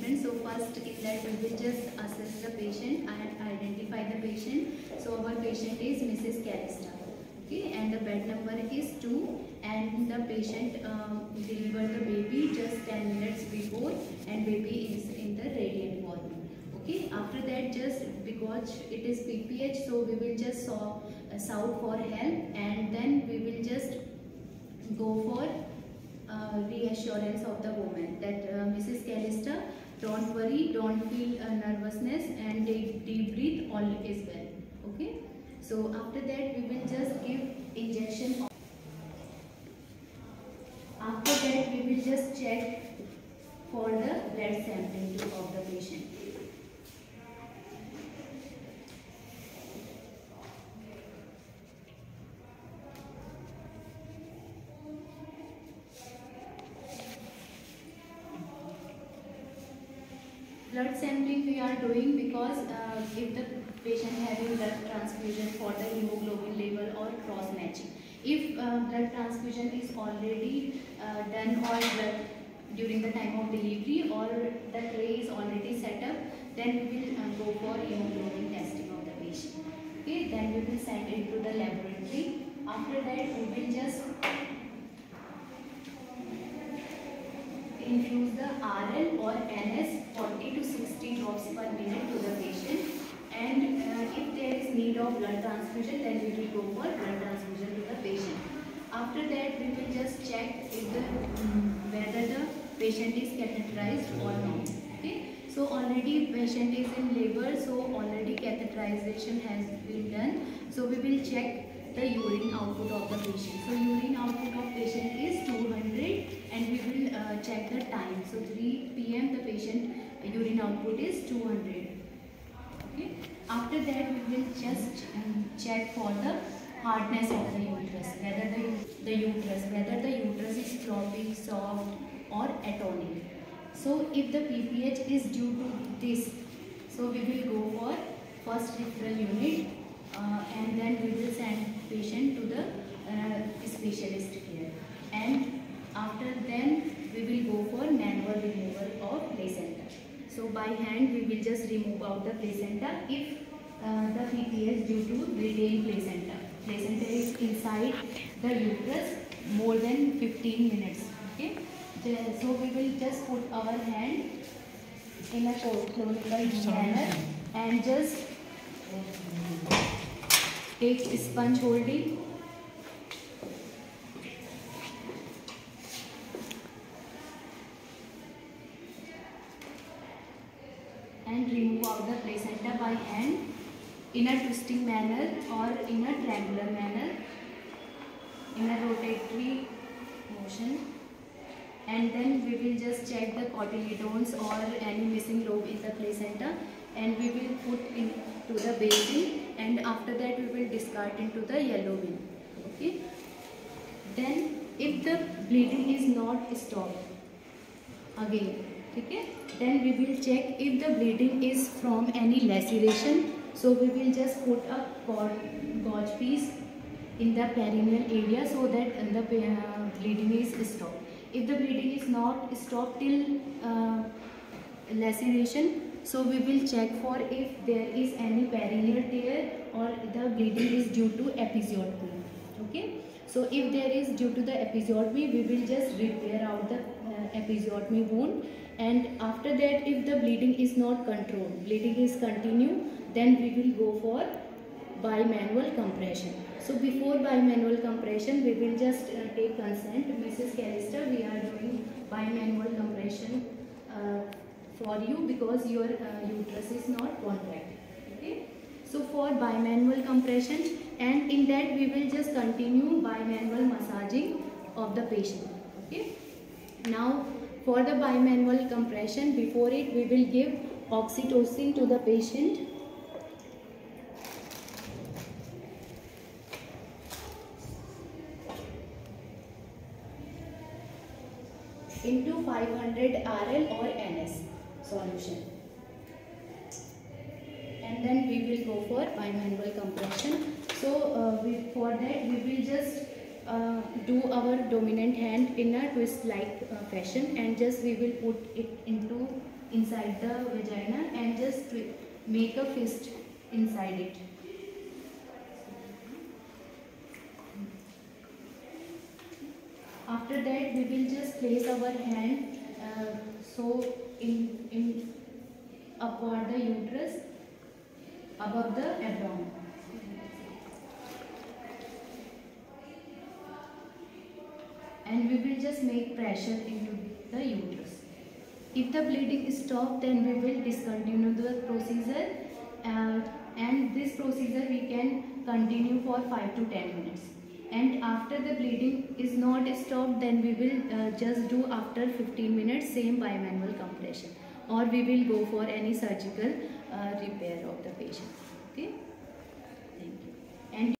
assessment. So first in that we will just assess the patient and identify the patient. So our patient is Mrs. Calista. Okay, and the bed number is 2, and the patient delivered the baby just 10 minutes before, and baby is in the radiant ward. Okay, after that, just because it is PPH, so we will just shout for help, and then we will just go for reassurance of the woman that Mrs. Calista, don't worry, don't feel nervousness, and deep breathe, all is well. Okay, so after that we will just give injection. After that we will just check for the blood sampling of the patient. Blood sampling we are doing because if the patient having blood transfusion for the hemoglobin level or cross matching. If blood transfusion is already done or during the time of delivery, or the tray is already set up, then we will go for hemoglobin testing of the patient. Okay, then we will send it to the laboratory. After that we will just infuse the RL or NS 40 to 60 drops per minute to the patient, and if there is need of blood transfusion, then we will go for blood transfusion to the patient. After that we will just check if whether the patient is catheterized or not. Okay, so already patient is in labor, so already catheterization has been done. So we will check the urine output of the patient. So urine output of patient is 200, and we will check the time. So 3 PM the patient urine output is 200. Okay. After that we will just check for the hardness of the uterus, whether the uterus is floppy, soft or atonic. So if the PPH is due to this, so we will go for first referral unit, and then we will send patient to the specialist care, and after then we will go for manual removal of placenta. So by hand we will just remove out the placenta if the PPH due to retained placenta. Placenta is inside the uterus more than 15 minutes. Okay, so we will just put our hand in a conical manner and just take sponge holding and remove out the placenta by hand in a twisting manner or in a triangular manner, in a rotatory motion, and then we will just check the cotyledons or any missing lobe in the placenta, and we will put into the basin, and after that we will discard into the yellow bin. Okay, then if the bleeding is not stopped again, okay, then we will check if the bleeding is from any laceration. So we will just put a gauze piece in the perineal area so that the bleeding is stopped. If the bleeding is not stopped till laceration, so we will check for if there is any perineal tear or the bleeding is due to episiotomy. Okay, so if there is due to the episiotomy, we will just repair out the episiotomy wound, and after that if the bleeding is not controlled, bleeding is continue, then we will go for bimanual compression. So before bimanual compression, we will just take consent. Mrs. Calista, we are doing bimanual compression for you because your uterus is not contracted. Okay, so for bimanual compression, and in that we will just continue bimanual massaging of the patient. Okay, now for the bimanual compression, before it we will give oxytocin to the patient. Into 500 RL or NS solution, and then we will go for bimanual compression. So for that we will just do our dominant hand in a twist like fashion, and just we will put it into inside the vagina and just make a fist inside it. After that, we will just place our hand so in upward the uterus above the abdomen. And we will just make pressure into the uterus. If the bleeding stops, then we will discontinue the procedure, and this procedure we can continue for 5 to 10 minutes. And after the bleeding is not stopped, then we will just do after 15 minutes same bimanual compression, or we will go for any surgical repair of the patient. Okay.